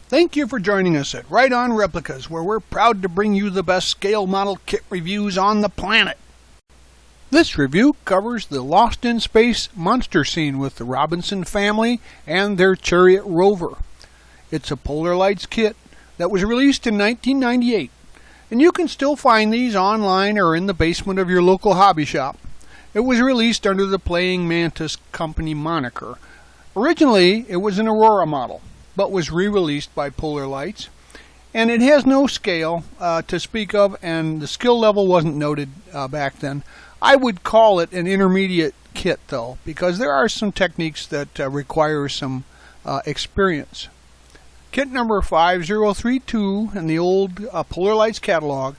Thank you for joining us at Right On Replicas, where we're proud to bring you the best scale model kit reviews on the planet. This review covers the Lost in Space monster scene with the Robinson family and their Chariot rover. It's a Polar Lights kit that was released in 1998, and you can still find these online or in the basement of your local hobby shop. It was released under the Playing Mantis Company moniker. Originally, it was an Aurora model, but was re-released by Polar Lights, and it has no scale to speak of, and the skill level wasn't noted back then. I would call it an intermediate kit, though, because there are some techniques that require some experience. Kit number 5032 in the old Polar Lights catalog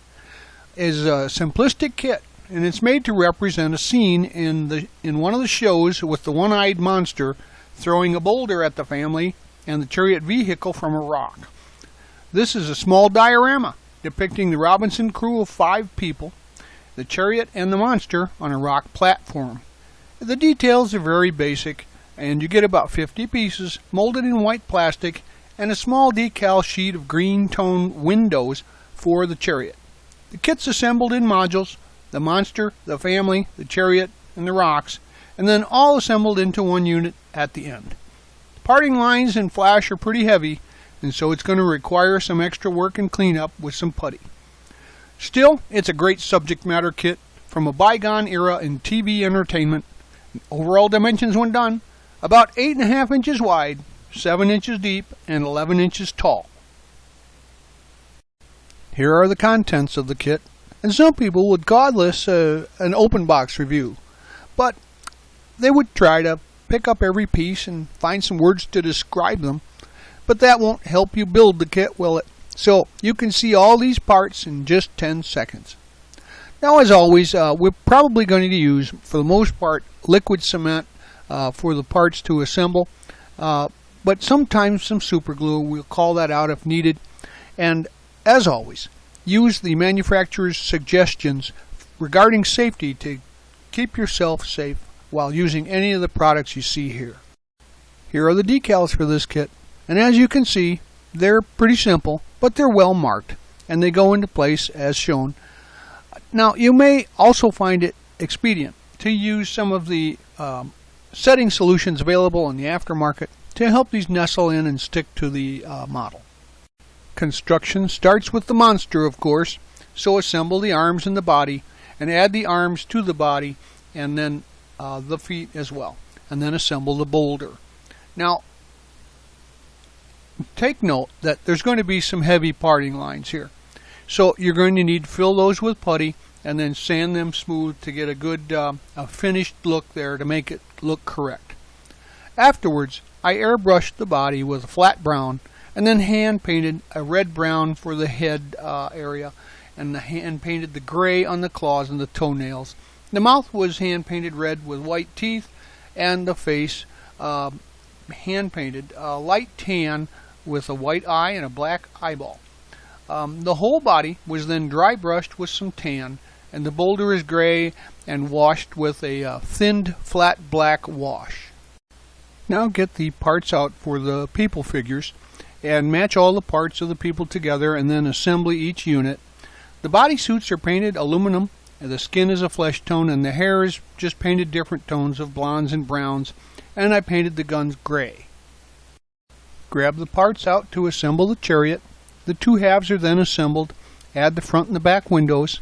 is a simplistic kit, and it's made to represent a scene in one of the shows with the one-eyed monster throwing a boulder at the family and the Chariot vehicle from a rock. This is a small diorama depicting the Robinson crew of 5 people, the Chariot and the monster on a rock platform. The details are very basic, and you get about 50 pieces molded in white plastic and a small decal sheet of green tone windows for the Chariot. The kit's assembled in modules, the monster, the family, the Chariot, and the rocks, and then all assembled into one unit at the end. Parting lines and flash are pretty heavy, and so it's going to require some extra work and cleanup with some putty. Still, it's a great subject matter kit from a bygone era in TV entertainment. Overall dimensions when done, about 8.5 inches wide, 7 inches deep, and 11 inches tall. Here are the contents of the kit, and some people would call this an open box review, but they would try to pick up every piece and find some words to describe them, but that won't help you build the kit, will it? So you can see all these parts in just 10 seconds. Now, as always, we're probably going to use, for the most part, liquid cement for the parts to assemble, but sometimes some super glue. We'll call that out if needed. And as always, use the manufacturer's suggestions regarding safety to keep yourself safe while using any of the products you see here. Here are the decals for this kit, and as you can see, they're pretty simple, but they're well marked, and they go into place as shown. Now, you may also find it expedient to use some of the setting solutions available in the aftermarket to help these nestle in and stick to the model. Construction starts with the monster, of course, so assemble the arms and the body, and add the arms to the body, and then the feet as well, and then assemble the boulder. Now, take note that there's going to be some heavy parting lines here, so you're going to need to fill those with putty and then sand them smooth to get a good finished look there to make it look correct. Afterwards, I airbrushed the body with a flat brown and then hand painted a red brown for the head area, and hand painted the gray on the claws and the toenails. The mouth was hand painted red with white teeth, and the face hand painted light tan with a white eye and a black eyeball. The whole body was then dry brushed with some tan, and the boulder is gray and washed with a thinned flat black wash. Now get the parts out for the people figures and match all the parts of the people together, and then assemble each unit. The bodysuits are painted aluminum, and the skin is a flesh tone, and the hair is just painted different tones of blondes and browns, and I painted the guns gray. Grab the parts out to assemble the Chariot. The 2 halves are then assembled. Add the front and the back windows,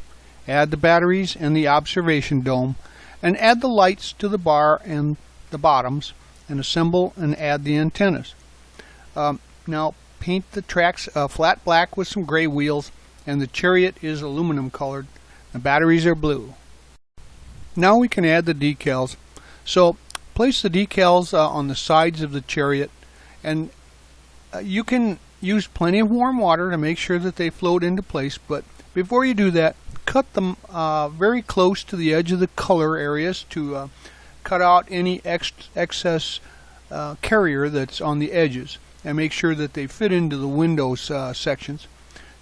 add the batteries and the observation dome, and add the lights to the bar and the bottoms, and assemble and add the antennas. Now paint the tracks flat black with some gray wheels, and the Chariot is aluminum colored. The batteries are blue. Now we can add the decals. So place the decals on the sides of the Chariot, and you can use plenty of warm water to make sure that they float into place, but before you do that, cut them very close to the edge of the color areas to cut out any excess carrier that's on the edges, and make sure that they fit into the windows sections.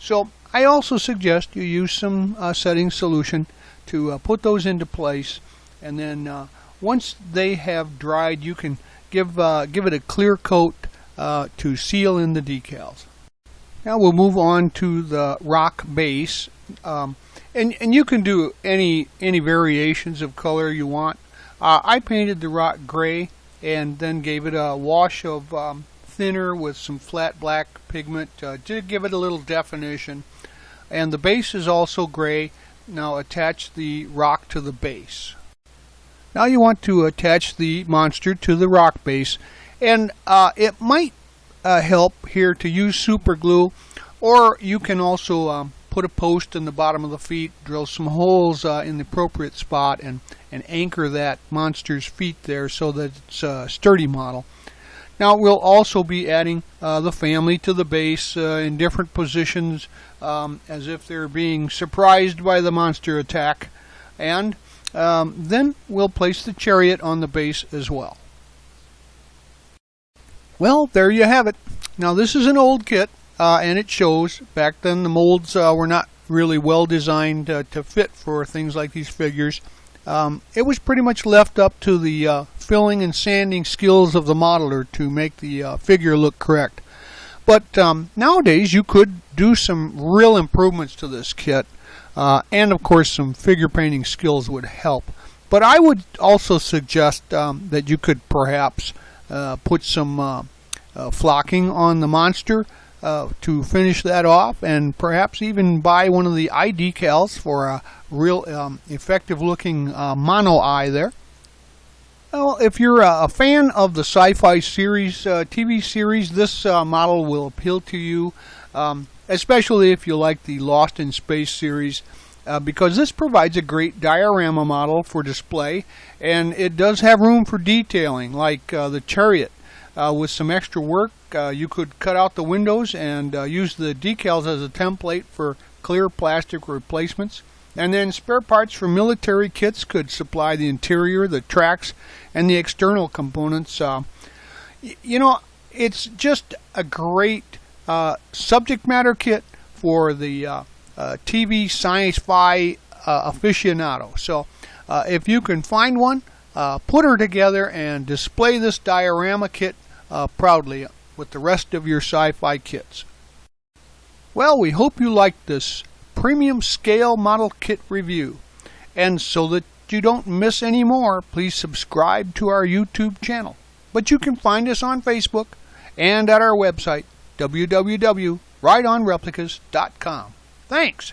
So I also suggest you use some setting solution to put those into place, and then once they have dried, you can give it a clear coat to seal in the decals. Now we'll move on to the rock base, and you can do any variations of color you want. I painted the rock gray and then gave it a wash of thinner with some flat black pigment to give it a little definition. And the base is also gray. Now attach the rock to the base. Now you want to attach the monster to the rock base, and it might help here to use super glue, or you can also put a post in the bottom of the feet, drill some holes in the appropriate spot, and anchor that monster's feet there so that it's a sturdy model. Now we'll also be adding the family to the base in different positions, as if they're being surprised by the monster attack, and then we'll place the chariot on the base as well. Well, there you have it. Now this is an old kit, and it shows. Back then the molds were not really well designed to fit for things like these figures. It was pretty much left up to the filling and sanding skills of the modeler to make the figure look correct. But nowadays you could do some real improvements to this kit, and of course some figure painting skills would help. But I would also suggest that you could perhaps put some flocking on the monster to finish that off, and perhaps even buy one of the eye decals for a real effective looking mono eye there. Well, if you're a fan of the sci-fi series, TV series, this model will appeal to you, especially if you like the Lost in Space series, because this provides a great diorama model for display, and it does have room for detailing, like the chariot. With some extra work, you could cut out the windows and use the decals as a template for clear plastic replacements. And then spare parts from military kits could supply the interior, the tracks, and the external components. You know, it's just a great subject matter kit for the TV sci-fi aficionado. So if you can find one, put her together and display this diorama kit proudly with the rest of your sci-fi kits. Well, we hope you liked this premium scale model kit review, and so that you don't miss any more, please subscribe to our YouTube channel. But you can find us on Facebook and at our website www.rightonreplicas.com. Thanks.